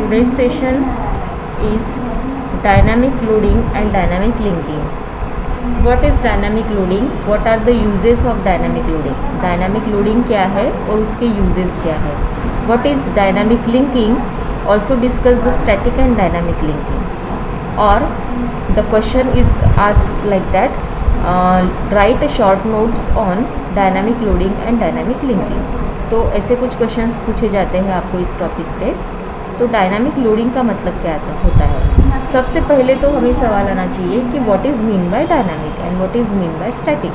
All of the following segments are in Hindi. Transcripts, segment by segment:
Today's session is dynamic loading and dynamic linking. What is dynamic loading? What are the uses of dynamic loading? Dynamic loading क्या है और उसके uses क्या है? What is dynamic linking? Also discuss the static and dynamic linking. Or the question is asked like that, write a short notes on dynamic loading and dynamic linking. तो ऐसे कुछ क्वेश्चंस पूछे जाते हैं आपको इस टॉपिक पे. तो डायनामिक लोडिंग का मतलब क्या होता है? सबसे पहले तो हमें सवाल आना चाहिए कि what is mean by dynamic and what is mean by static.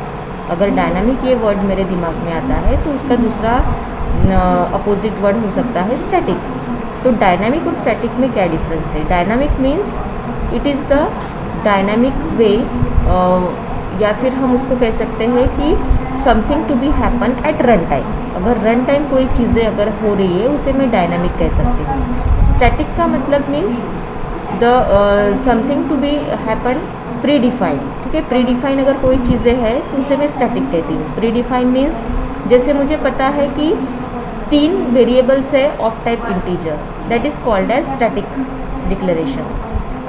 अगर डायनामिक ये वर्ड मेरे दिमाग में आता है तो उसका दूसरा अपोजिट वर्ड हो सकता है स्टैटिक. तो डायनामिक और स्टैटिक में क्या डिफरेंस है? Dynamic means it is the dynamic way, या फिर हम उसको कह सकते हैं कि something to be happen at run time. अगर रन टाइम कोई चीज़ें अगर हो रही है उसे मैं डायनामिक कह सकती हूँ. स्टैटिक का मतलब means the something to be happen predefine. ठीक है, प्री डिफाइन अगर कोई चीज़ें है तो उसे मैं स्टैटिक कहती हूँ. प्री डिफाइन मीन्स जैसे मुझे पता है कि 3 वेरिएबल्स है of type integer, that is called as static declaration.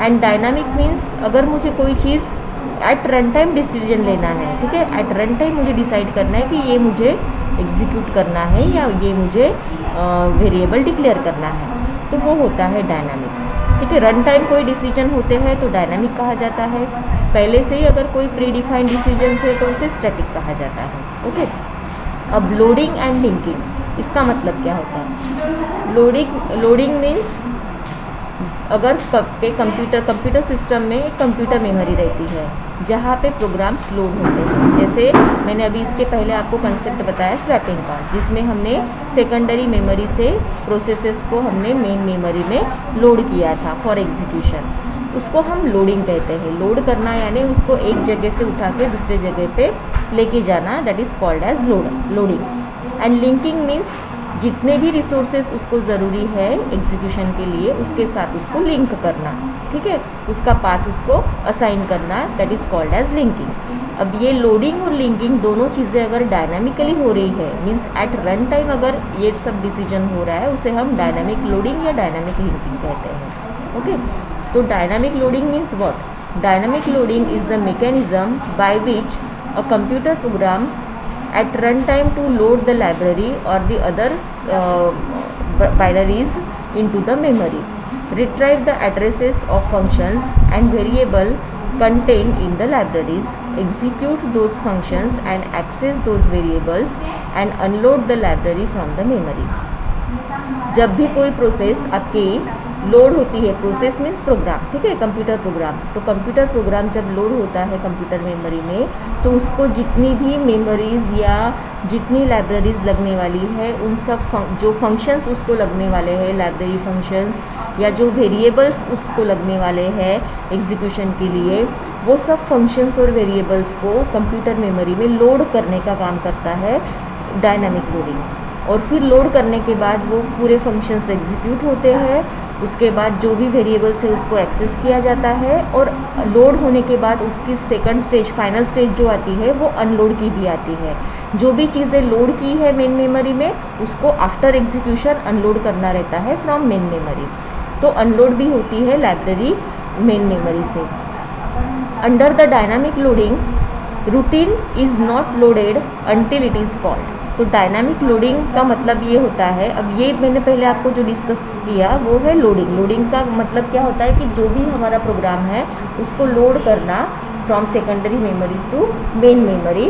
And dynamic means अगर मुझे कोई चीज़ एट रन टाइम डिसीजन लेना है, ठीक है, एट रन टाइम मुझे डिसाइड करना है कि ये मुझे एग्जीक्यूट करना है या ये मुझे वेरिएबल डिक्लेयर करना है, तो वो होता है डायनामिक. ठीक है, रन टाइम कोई डिसीजन होते हैं तो डायनामिक कहा जाता है. पहले से ही अगर कोई प्री डिफाइंड डिसीजन है तो उसे स्टैटिक कहा जाता है. ओके. अब लोडिंग एंड लिंकिंग, इसका मतलब क्या होता है? लोडिंग मीन्स अगर कंप्यूटर सिस्टम में एक कंप्यूटर मेमोरी रहती है जहाँ पे प्रोग्राम्स लोड होते हैं. जैसे मैंने अभी इसके पहले आपको कंसेप्ट बताया स्वैपिंग का, जिसमें हमने सेकेंडरी मेमोरी से प्रोसेसेस को हमने मेन मेमोरी में लोड किया था फॉर एग्जीक्यूशन. उसको हम लोडिंग कहते हैं. लोड करना यानी उसको एक जगह से उठा के दूसरे जगह पे लेके जाना, that is called as loading. And linking means जितने भी रिसोर्सेज उसको ज़रूरी है एग्जीक्यूशन के लिए उसके साथ उसको लिंक करना. ठीक है, उसका पाथ उसको असाइन करना, that is called as linking. अब ये लोडिंग और लिंकिंग दोनों चीज़ें अगर डायनामिकली हो रही है, मीन्स एट रन टाइम अगर ये सब डिसीजन हो रहा है, उसे हम डायनामिक लोडिंग या डायनामिक लिंकिंग कहते हैं. ओके. तो dynamic loading means what? Dynamic loading is the mechanism by which a computer program at runtime to load the library or the other binaries into the memory, retrieve the addresses of functions and variable contained in the libraries, execute those functions and access those variables and unload the library from the memory. जब भी कोई प्रोसेस आपकी लोड होती है, प्रोसेस मीन्स प्रोग्राम, ठीक है, कंप्यूटर प्रोग्राम. तो कंप्यूटर प्रोग्राम जब लोड होता है कंप्यूटर मेमोरी में तो उसको जितनी भी मेमोरीज़ या जितनी लाइब्रेरीज़ लगने वाली है उन सब जो फंक्शंस उसको लगने वाले हैं, लाइब्रेरी फंक्शंस या जो वेरिएबल्स उसको लगने वाले हैं एग्जीक्यूशन के लिए, वो सब फंक्शंस और वेरिएबल्स को कंप्यूटर मेमोरी में लोड करने का काम करता है डायनामिक लोडिंग. और फिर लोड करने के बाद वो पूरे फंक्शंस एग्जीक्यूट होते हैं. उसके बाद जो भी वेरिएबल्स है उसको एक्सेस किया जाता है और लोड होने के बाद उसकी सेकंड स्टेज, फाइनल स्टेज जो आती है वो अनलोड की भी आती है. जो भी चीज़ें लोड की है मेन मेमोरी में उसको आफ्टर एग्जीक्यूशन अनलोड करना रहता है फ्रॉम मेन मेमोरी. तो अनलोड भी होती है लाइब्रेरी मेन मेमोरी से. Under the dynamic loading routine is not loaded until it is called. तो डायनामिक लोडिंग का मतलब ये होता है, अब ये मैंने पहले आपको जो डिस्कस किया वो है लोडिंग. लोडिंग का मतलब क्या होता है कि जो भी हमारा प्रोग्राम है उसको लोड करना from secondary memory to main memory,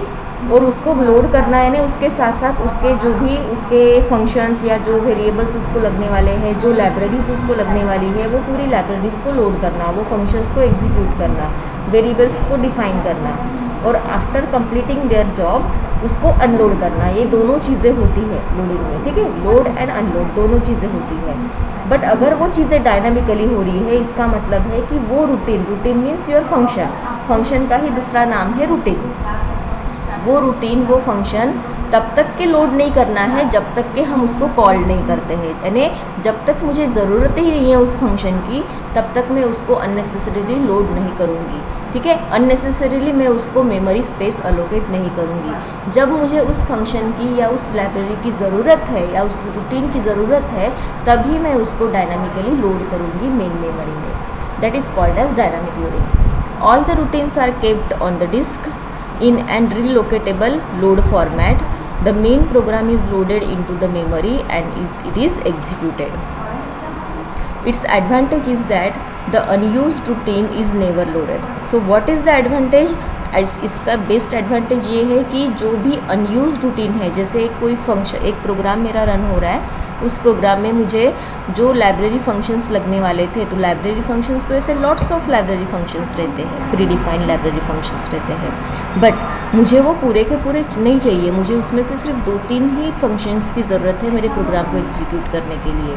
और उसको लोड करना यानी उसके साथ साथ उसके जो भी उसके फंक्शंस या जो वेरिएबल्स उसको लगने वाले हैं, जो लाइब्रेरीज उसको लगने वाली है, वो पूरी लाइब्रेरीज को लोड करना, वो फंक्शंस को एग्जीक्यूट करना, वेरिएबल्स को डिफाइन करना, और आफ्टर कंप्लीटिंग देयर जॉब उसको अनलोड करना. ये दोनों चीज़ें होती है लोडिंग में. ठीक है, लोड एंड अनलोड दोनों चीज़ें होती है. बट अगर वो चीज़ें डायनामिकली हो रही है, इसका मतलब है कि वो रूटीन मीन्स योर फंक्शन का ही दूसरा नाम है रूटीन. वो रूटीन, वो फंक्शन तब तक के लोड नहीं करना है जब तक के हम उसको कॉल नहीं करते हैं. यानी जब तक मुझे ज़रूरत ही नहीं है उस फंक्शन की तब तक मैं उसको अननेसेसरीली लोड नहीं करूँगी. ठीक है। अननेसेसरीली मैं उसको मेमोरी स्पेस अलोकेट नहीं करूँगी। जब मुझे उस फंक्शन की या उस लाइब्रेरी की ज़रूरत है या उस रूटीन की ज़रूरत है तभी मैं उसको डायनामिकली लोड करूँगी मेन मेमोरी में। That is called as dynamic loading. All the routines are kept on the disk in and relocatable load format. The main program is loaded into the memory and it is executed. Its advantage is that the unused routine is never loaded. So what is the advantage? इसका बेस्ट एडवांटेज ये है कि जो भी अनयूज्ड रूटीन है, जैसे कोई फंक्शन, एक प्रोग्राम मेरा रन हो रहा है, उस प्रोग्राम में मुझे जो लाइब्रेरी फंक्शंस लगने वाले थे, तो लाइब्रेरी फंक्शंस तो ऐसे लॉट्स ऑफ लाइब्रेरी फंक्शंस रहते हैं, प्री डिफाइंड लाइब्रेरी फंक्शंस रहते हैं, बट मुझे वो पूरे के पूरे नहीं चाहिए। मुझे उसमें से सिर्फ 2-3 ही फंक्शंस की ज़रूरत है मेरे प्रोग्राम को एग्जीक्यूट करने के लिए।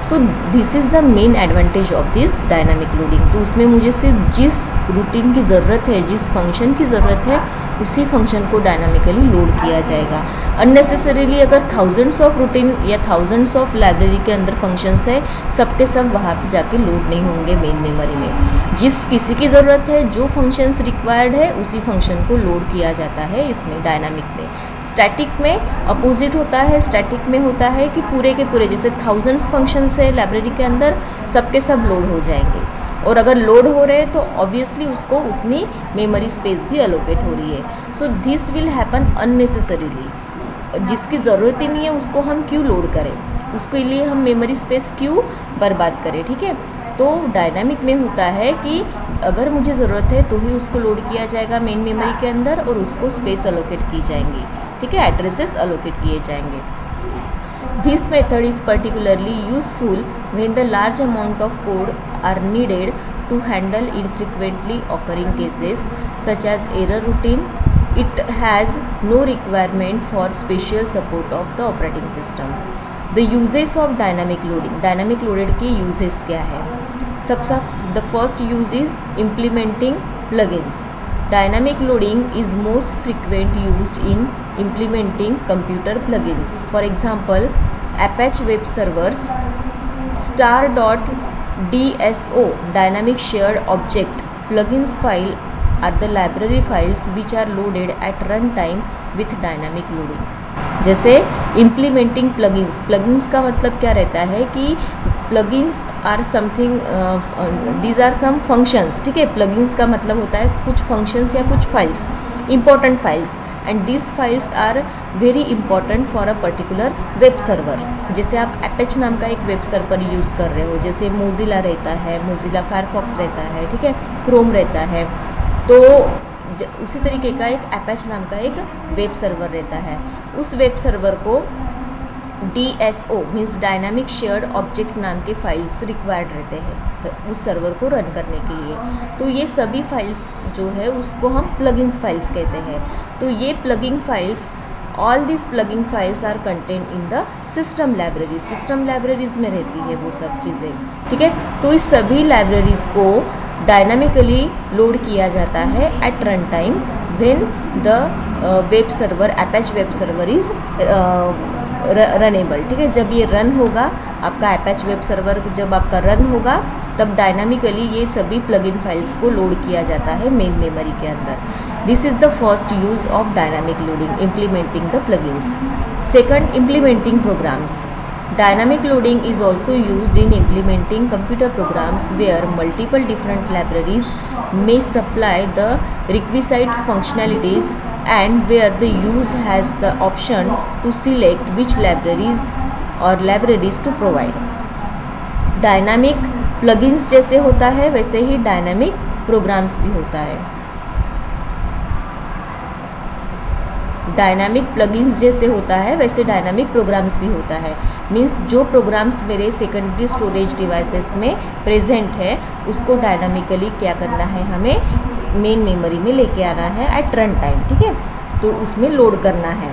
सो this is the main advantage of this dynamic loading. तो उसमें मुझे सिर्फ जिस रूटीन की ज़रूरत है, जिस फंक्शन की ज़रूरत है, उसी फंक्शन को डायनामिकली लोड किया जाएगा। अननेसेसरीली अगर थाउजेंड्स ऑफ रूटीन या थाउजेंड्स ऑफ लाइब्रेरी के अंदर फंक्शंस है, सबके सब वहाँ पे जाके लोड नहीं होंगे मेन मेमोरी में। जिस किसी की ज़रूरत है, जो फंक्शंस रिक्वायर्ड है, उसी फंक्शन को लोड किया जाता है इसमें डायनामिक में। स्टैटिक में अपोजिट होता है। स्टैटिक में होता है कि पूरे के पूरे जैसे थाउजेंड्स फंक्शंस है लाइब्रेरी के अंदर, सबके सब लोड हो जाएंगे, और अगर लोड हो रहे हैं तो ऑब्वियसली उसको उतनी मेमोरी स्पेस भी अलोकेट हो रही है। So this will happen unnecessarily. जिसकी ज़रूरत ही नहीं है उसको हम क्यों लोड करें, उसके लिए हम मेमोरी स्पेस क्यों बर्बाद करें, ठीक है। तो डायनामिक में होता है कि अगर मुझे ज़रूरत है तो ही उसको लोड किया जाएगा मेन मेमोरी के अंदर, और उसको स्पेस अलोकेट की जाएंगी, ठीक है, एड्रेसेस अलोकेट किए जाएंगे। This method is particularly useful when the large amount of code are needed to handle infrequently occurring cases such as error routine. It has no requirement for special support of the operating system. The uses of dynamic loading. Dynamic loaded की uses क्या है? सबसे the first use is implementing plugins. Dynamic loading is most frequent used in implementing computer plugins. For example, Apache Web Servers, star.dso dynamic shared object plugins file are the library files which are loaded at runtime with dynamic loading. जैसे implementing plugins, plugins का मतलब क्या रहता है कि plugins are something, these are some functions, ठीक है। plugins का मतलब होता है कुछ functions या कुछ files, important files, and these files are very important for a particular web server. जैसे आप Apache नाम का एक वेब सर्वर यूज़ कर रहे हो, जैसे मोजिला रहता है, मोजिला फायरफॉक्स रहता है, ठीक है, क्रोम रहता है, तो उसी तरीके का एक Apache नाम का एक वेब सर्वर रहता है। उस वेब सर्वर को DSO means dynamic shared object नाम के फाइल्स रिक्वायर्ड रहते हैं उस सर्वर को रन करने के लिए। तो ये सभी फाइल्स जो है उसको हम प्लगइन्स फाइल्स कहते हैं। तो ये plugging files, all this plugging files are content in the system libraries. System libraries में रहती है वो सब चीज़ें, ठीक है। तो इस सभी लाइब्रेरीज को डायनामिकली लोड किया जाता है at run time when the web server, Apache web server is runnable, ठीक है। जब ये रन होगा आपका Apache वेब सर्वर, जब आपका रन होगा तब डायनामिकली ये सभी प्लगइन फाइल्स को लोड किया जाता है मेन मेमोरी के अंदर। This is the first use of dynamic loading, implementing the plugins. Second, implementing programs. Dynamic loading is also used in implementing computer programs where multiple different libraries may supply the requisite functionalities and where the user has the option to select which libraries to provide. Dynamic plugins जैसे होता है वैसे ही dynamic programs भी होता है। डायनामिक प्लगइन्स जैसे होता है वैसे डायनामिक प्रोग्राम्स भी होता है। मींस जो प्रोग्राम्स मेरे सेकेंडरी स्टोरेज डिवाइसेस में प्रेजेंट है उसको डायनामिकली क्या करना है, हमें मेन मेमोरी में लेके आना है एट रन टाइम, ठीक है। तो उसमें लोड करना है,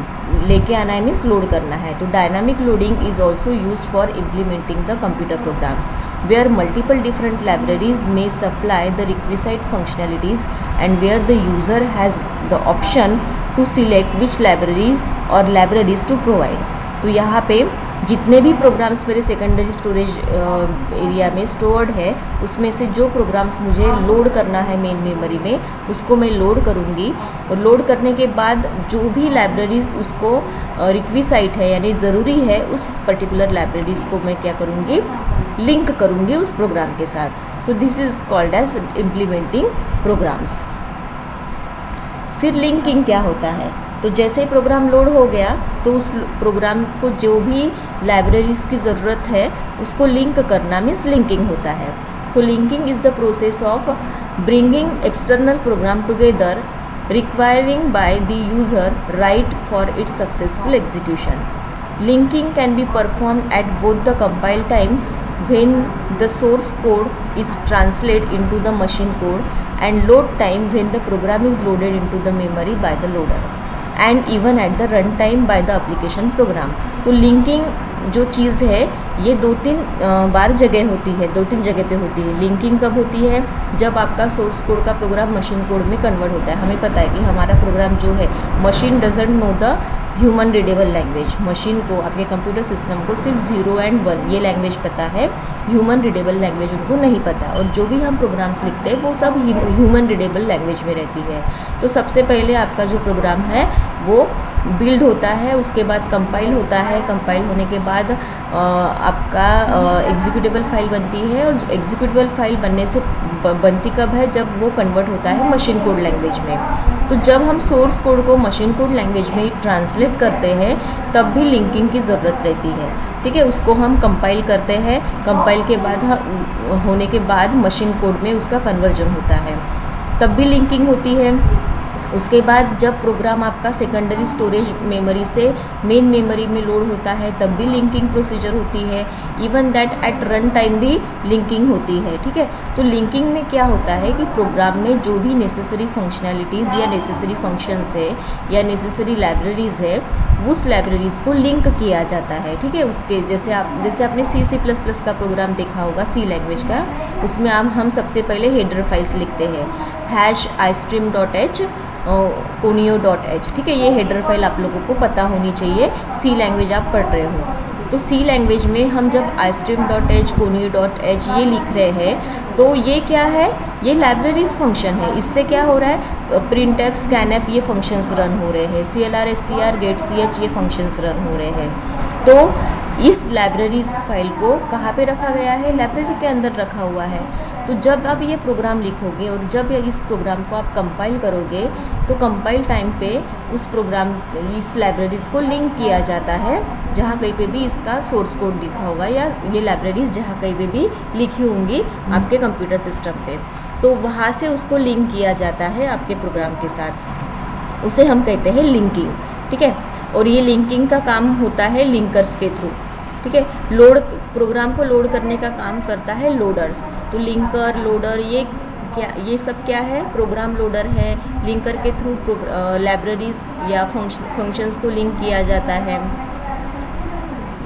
लेके आना है मीन्स लोड करना है। तो dynamic loading is also used for implementing the computer programs where multiple different libraries में supply the requisite functionalities and where the user has the option to select which libraries और लाइब्रेरीज टू प्रोवाइड। तो यहाँ पे जितने भी प्रोग्राम्स मेरे सेकेंडरी स्टोरेज एरिया में स्टोर्ड है, उसमें से जो प्रोग्राम्स मुझे लोड करना है मेन मेमोरी में, उसको मैं लोड करूँगी। और लोड करने के बाद जो भी लाइब्रेरीज़ उसको रिक्विसाइट है यानी ज़रूरी है, उस पर्टिकुलर लाइब्रेरीज़ को मैं क्या करूँगी, लिंक करूँगी उस प्रोग्राम के साथ। So this is called as implementing programs. फिर लिंकिंग क्या होता है, तो जैसे ही प्रोग्राम लोड हो गया तो उस प्रोग्राम को जो भी लाइब्रेरीज़ की ज़रूरत है उसको लिंक करना मीन्स लिंकिंग होता है। So linking is the process of bringing external program together requiring by the user right for its successful execution. Linking can be performed at both the compile time when the source code is translated into the machine code and load time when the program is loaded into the memory by the loader and even at the run time by the application program। तो लिंकिंग जो चीज़ है ये दो तीन बार जगह होती है, दो तीन जगह पे होती है। लिंकिंग कब होती है, जब आपका सोर्स कोड का प्रोग्राम मशीन कोड में कन्वर्ट होता है। हमें पता है कि हमारा प्रोग्राम जो है, machine doesn't know the human readable language. Machine को, आपके कंप्यूटर सिस्टम को सिर्फ 0 and 1 ये लैंग्वेज पता है, ह्यूमन रीडेबल लैंग्वेज उनको नहीं पता। और जो भी हम प्रोग्राम्स लिखते हैं वो सब ह्यूमन रीडेबल लैंग्वेज में रहती है। तो सबसे पहले आपका जो प्रोग्राम है वो बिल्ड होता है, उसके बाद कंपाइल होता है। कंपाइल होने के बाद आपका एग्जीक्यूटेबल फाइल बनती है, और एग्जीक्यूटेबल फाइल बनने से बनती कब है, जब वो कन्वर्ट होता है मशीन कोड लैंग्वेज में। तो जब हम सोर्स कोड को मशीन कोड लैंग्वेज में ट्रांसलेट करते हैं तब भी लिंकिंग की ज़रूरत रहती है। ठीक है, उसको हम कंपाइल करते हैं, कंपाइल के बाद होने के बाद मशीन कोड में उसका कन्वर्जन होता है, तब भी लिंकिंग होती है। उसके बाद जब प्रोग्राम आपका सेकेंडरी स्टोरेज मेमोरी से मेन मेमोरी में लोड होता है तब भी लिंकिंग प्रोसीजर होती है। Even that at run time भी लिंकिंग होती है। ठीक है, तो लिंकिंग में क्या होता है कि प्रोग्राम में जो भी नेसेसरी फंक्शनैलिटीज़ या नेसेसरी फंक्शंस है या नेसेसरी लाइब्रेरीज़ है, उस लाइब्रेरीज़ को लिंक किया जाता है। ठीक है, उसके जैसे आपने C++ का प्रोग्राम देखा होगा, सी लैंग्वेज का, उसमें हम सबसे पहले हेडर फाइल्स लिखते हैं, #istream.h conio.h। ठीक है, ये हेडर फाइल आप लोगों को पता होनी चाहिए, सी लैंग्वेज आप पढ़ रहे हो। तो सी लैंग्वेज में हम जब istream.h conio.h ये लिख रहे हैं तो ये क्या है, ये लाइब्रेरीज फंक्शन है। इससे क्या हो रहा है, printf scanf ये फंक्शंस रन हो रहे हैं, clr scr get ch ये फंक्शंस रन हो रहे हैं। तो इस लाइब्रेरीज फाइल को कहाँ पे रखा गया है, लाइब्रेरी के अंदर रखा हुआ है। तो जब आप ये प्रोग्राम लिखोगे और जब इस प्रोग्राम को आप कंपाइल करोगे तो कंपाइल टाइम पे उस प्रोग्राम, इस लाइब्रेरीज़ को लिंक किया जाता है, जहाँ कहीं पे भी इसका सोर्स कोड लिखा होगा या ये लाइब्रेरीज़ जहाँ कहीं पे भी लिखी होंगी आपके कंप्यूटर सिस्टम पे, तो वहाँ से उसको लिंक किया जाता है आपके प्रोग्राम के साथ। उसे हम कहते हैं लिंकिंग। ठीक है, और ये लिंकिंग का काम होता है लिंकर्स के थ्रू। ठीक है, प्रोग्राम को लोड करने का काम करता है लोडर्स। तो लिंकर, लोडर, ये सब क्या है, प्रोग्राम लोडर है। लिंकर के थ्रू लाइब्रेरीज या फंक्शंस को लिंक किया जाता है।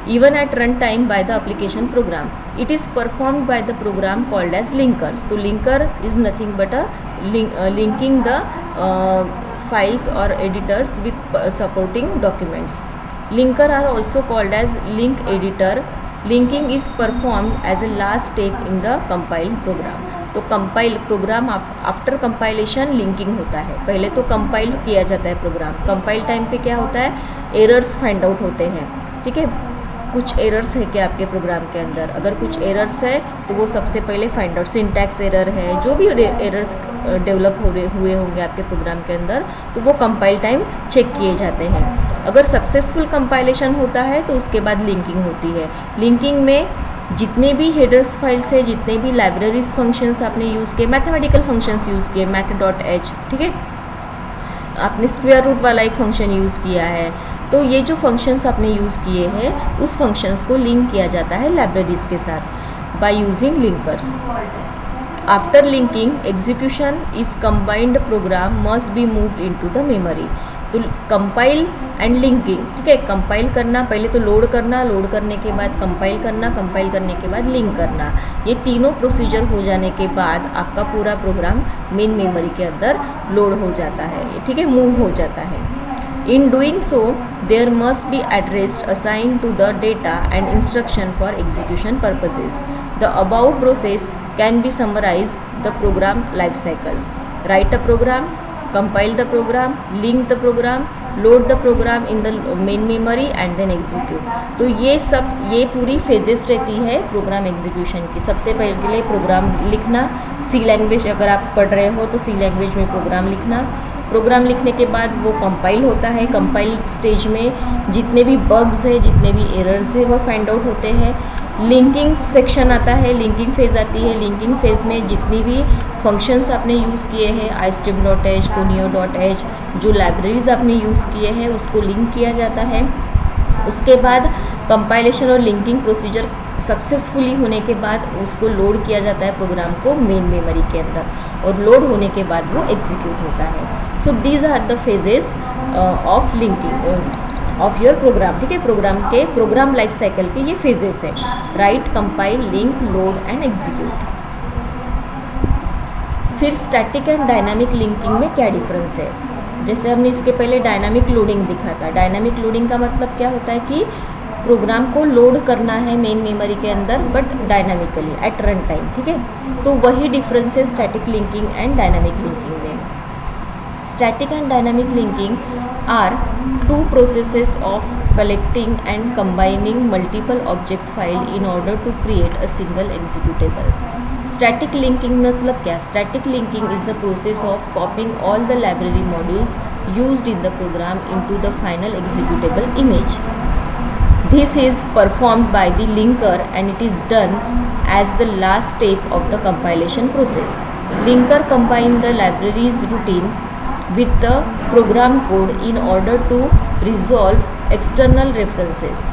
Even at run time by the application program it is performed by the program called as linkers. तो linker is nothing but a linking the files or editors with supporting documents. Linker are also called as link editor. Linking is performed as a last step in the compile program. तो compile program after compilation linking होता है। पहले तो कंपाइल किया जाता है प्रोग्राम, कंपाइल टाइम पे क्या होता है, एरर्स फाइंड आउट होते हैं। ठीक है, कुछ एरर्स है क्या आपके प्रोग्राम के अंदर, अगर कुछ एरर्स है तो वो सबसे पहले फाइंड आउट, सिंटैक्स एरर है, जो भी एरर्स डेवलप हुए होंगे आपके प्रोग्राम के अंदर, तो वो कंपाइल टाइम चेक किए जाते हैं। अगर सक्सेसफुल कंपाइलेशन होता है तो उसके बाद लिंकिंग होती है। लिंकिंग में जितने भी हेडर्स फाइल्स है, जितने भी लाइब्रेरीज फंक्शंस आपने यूज़ किए, मैथमेटिकल फंक्शंस यूज़ किए, math.h, ठीक है, आपने स्क्वायर रूट वाला एक फंक्शन यूज़ किया है, तो ये जो फंक्शंस आपने यूज़ किए हैं उस फंक्शंस को लिंक किया जाता है लाइब्रेरीज के साथ by using linkers. After linking execution is combined program must be moved into the memory. तो कंपाइल एंड लिंकिंग, ठीक है, कंपाइल करना, पहले तो लोड करना, लोड करने के बाद कंपाइल करना, कंपाइल करने के बाद लिंक करना, ये तीनों प्रोसीजर हो जाने के बाद आपका पूरा प्रोग्राम मेन मेमोरी के अंदर लोड हो जाता है, ठीक है, मूव हो जाता है। In doing so, there must be address assigned to the data and instruction for execution purposes. The above process can be summarized the program life cycle. Write a program, compile the program, link the program, load the program in the main memory and then execute. तो ये पूरी फेजेस रहती है प्रोग्राम एग्जीक्यूशन की. सबसे पहले प्रोग्राम लिखना, सी लैंग्वेज अगर आप पढ़ रहे हो तो सी लैंग्वेज में प्रोग्राम लिखना. प्रोग्राम लिखने के बाद वो कंपाइल होता है. कंपाइल स्टेज में जितने भी बग्स है, जितने भी एरर्स है वो फाइंड आउट होते हैं. लिंकिंग सेक्शन आता है, लिंकिंग फेज़ आती है. लिंकिंग फेज़ में जितनी भी फंक्शंस आपने यूज़ किए हैं, istream.h, conio.h, जो लाइब्रेरीज आपने यूज़ किए हैं उसको लिंक किया जाता है. उसके बाद कंपाइलेशन और लिंकिंग प्रोसीजर सक्सेसफुली होने के बाद उसको लोड किया जाता है प्रोग्राम को मेन मेमोरी के अंदर, और लोड होने के बाद वो एग्जीक्यूट होता है. So these are the phases of linking of your program. ठीक है, प्रोग्राम लाइफ साइकिल के ये फेजेस है. Right, compile, link, load and execute. फिर स्टैटिक एंड डायनामिक लिंकिंग में क्या डिफरेंस है? जैसे हमने इसके पहले डायनामिक लोडिंग दिखा था. डायनामिक लोडिंग का मतलब क्या होता है कि प्रोग्राम को लोड करना है मेन मेमोरी के अंदर, but dynamically at run time. ठीक है, तो वही डिफरेंस है static linking and dynamic linking में. Static and dynamic linking are two processes of collecting and combining multiple object file in order to create a single executable. Static linking मतलब क्या? Static linking is the process of copying all the library modules used in the program into the final executable image. This is performed by the linker and it is done as the last step of the compilation process. Linker combine the library's routine with the program code in order to resolve external references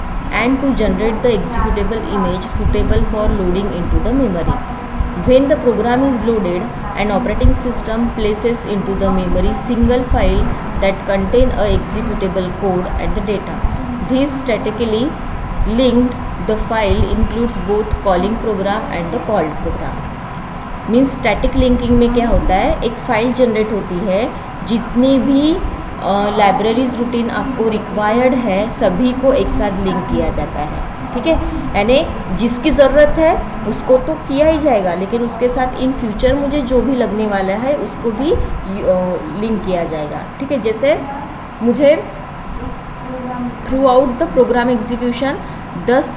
and to generate the executable image suitable for loading into the memory. When the program is loaded, an operating system places into the memory single file that contain a executable code and the data. This statically linked the file includes both calling program and the called program. Means static linking में क्या होता है, एक फ़ाइल जनरेट होती है, जितनी भी लाइब्रेरीज रूटीन आपको रिक्वायर्ड है सभी को एक साथ लिंक किया जाता है. ठीक है, यानी जिसकी ज़रूरत है उसको तो किया ही जाएगा, लेकिन उसके साथ इन फ्यूचर मुझे जो भी लगने वाला है उसको भी लिंक किया जाएगा. ठीक है, जैसे मुझे through out the program execution 10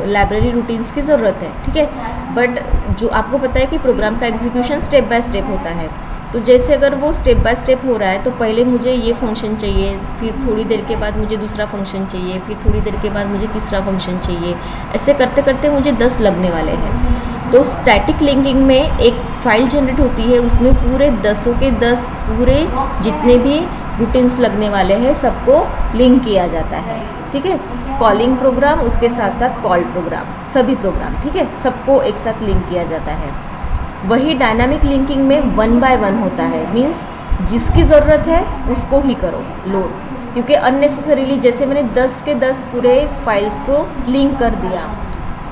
library routines की ज़रूरत है. ठीक है, बट जो आपको पता है कि प्रोग्राम का एग्जीक्यूशन स्टेप बाय स्टेप होता है. तो जैसे अगर वो स्टेप बाय स्टेप हो रहा है तो पहले मुझे ये फंक्शन चाहिए, फिर थोड़ी देर के बाद मुझे दूसरा फंक्शन चाहिए, फिर थोड़ी देर के बाद मुझे तीसरा फंक्शन चाहिए. ऐसे करते करते मुझे 10 लगने वाले हैं. तो स्टैटिक लिंकिंग में एक फ़ाइल जनरेट होती है, उसमें पूरे 10 के 10 पूरे जितने भी रूटीन्स लगने वाले हैं सबको लिंक किया जाता है. ठीक है, कॉलिंग प्रोग्राम उसके साथ साथ कॉल प्रोग्राम, सभी प्रोग्राम, ठीक है, सबको एक साथ लिंक किया जाता है. वही डायनामिक लिंकिंग में 1 बाय 1 होता है. मीन्स जिसकी ज़रूरत है उसको ही करो लोड, क्योंकि अननेसेसरीली जैसे मैंने 10 के 10 पूरे फाइल्स को लिंक कर दिया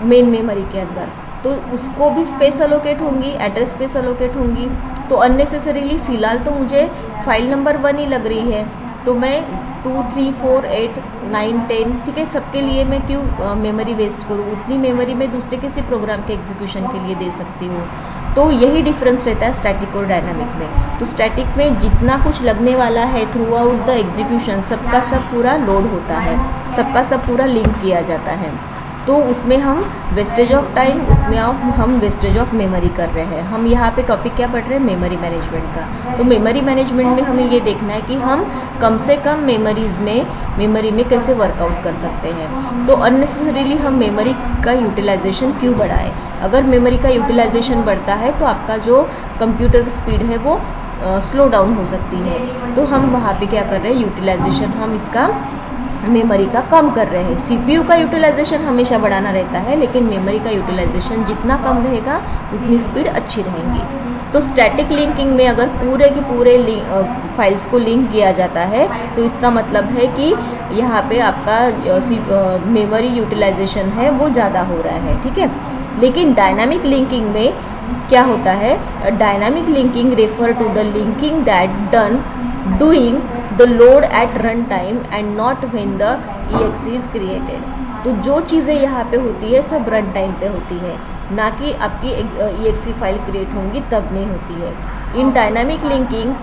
मेन मेमोरी के अंदर, तो उसको भी स्पेस अलोकेट होंगी, एड्रेस स्पेस अलोकेट होंगी. तो अननेसेसरीली फ़िलहाल तो मुझे फाइल नंबर 1 ही लग रही है, तो मैं 2, 3, 4, 8, 9, 10, ठीक है, सबके लिए मैं क्यों मेमोरी वेस्ट करूँ? उतनी मेमोरी मैं दूसरे किसी प्रोग्राम के एग्जीक्यूशन के लिए दे सकती हूँ. तो यही डिफरेंस रहता है स्टैटिक और डायनामिक में. तो स्टैटिक में जितना कुछ लगने वाला है थ्रू आउट द एग्जीक्यूशन सबका सब पूरा लोड होता है, सबका सब पूरा लिंक किया जाता है. तो उसमें हम वेस्टेज ऑफ टाइम, उसमें हम वेस्टेज ऑफ मेमोरी कर रहे हैं. हम यहाँ पे टॉपिक क्या पढ़ रहे हैं? मेमोरी मैनेजमेंट का. तो मेमोरी मैनेजमेंट में हमें ये देखना है कि हम कम से कम मेमोरी में कैसे वर्कआउट कर सकते हैं. तो अननेसेसरीली हम मेमोरी का यूटिलाइजेशन क्यों बढ़ाएं? अगर मेमोरी का यूटिलाइजेशन बढ़ता है तो आपका जो कंप्यूटर की स्पीड है वो स्लो डाउन हो सकती है. तो हम वहाँ पे क्या कर रहे हैं? यूटिलाइजेशन हम इसका मेमोरी का कम कर रहे हैं. सीपीयू का यूटिलाइजेशन हमेशा बढ़ाना रहता है, लेकिन मेमोरी का यूटिलाइजेशन जितना कम रहेगा उतनी स्पीड अच्छी रहेंगी. तो स्टैटिक लिंकिंग में अगर पूरे के पूरे फाइल्स को लिंक किया जाता है तो इसका मतलब है कि यहाँ पे आपका मेमोरी यूटिलाइजेशन है वो ज़्यादा हो रहा है. ठीक है, लेकिन डायनामिक लिंकिंग में क्या होता है? Dynamic linking refer to the linking that done doing the load at run time and not when the EXE is created. तो जो चीज़ें यहाँ पे होती है सब रन टाइम पे होती है, ना कि आपकी EXE फाइल क्रिएट होंगी तब नहीं होती है। In dynamic linking,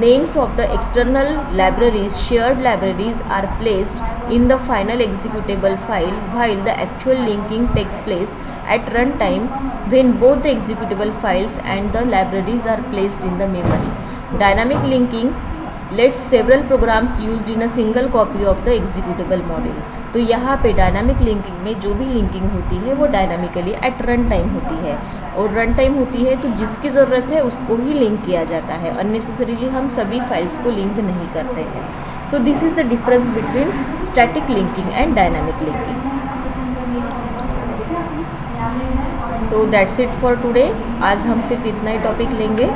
names of the external libraries, shared libraries are placed in the final executable file while the actual linking takes place at runtime when both the executable files and the libraries are placed in the memory. Dynamic linking lets several programs used in a single copy of the executable model. तो यहाँ पे डायनामिक लिंकिंग में जो भी लिंकिंग होती है वो डायनामिकली एट रन टाइम होती है, और रन टाइम होती है तो जिसकी ज़रूरत है उसको ही लिंक किया जाता है, अननेसेसरीली हम सभी फाइल्स को लिंक नहीं करते हैं। सो this is the difference between static linking and dynamic linking. So that's it for today. आज हम सिर्फ इतना ही टॉपिक लेंगे।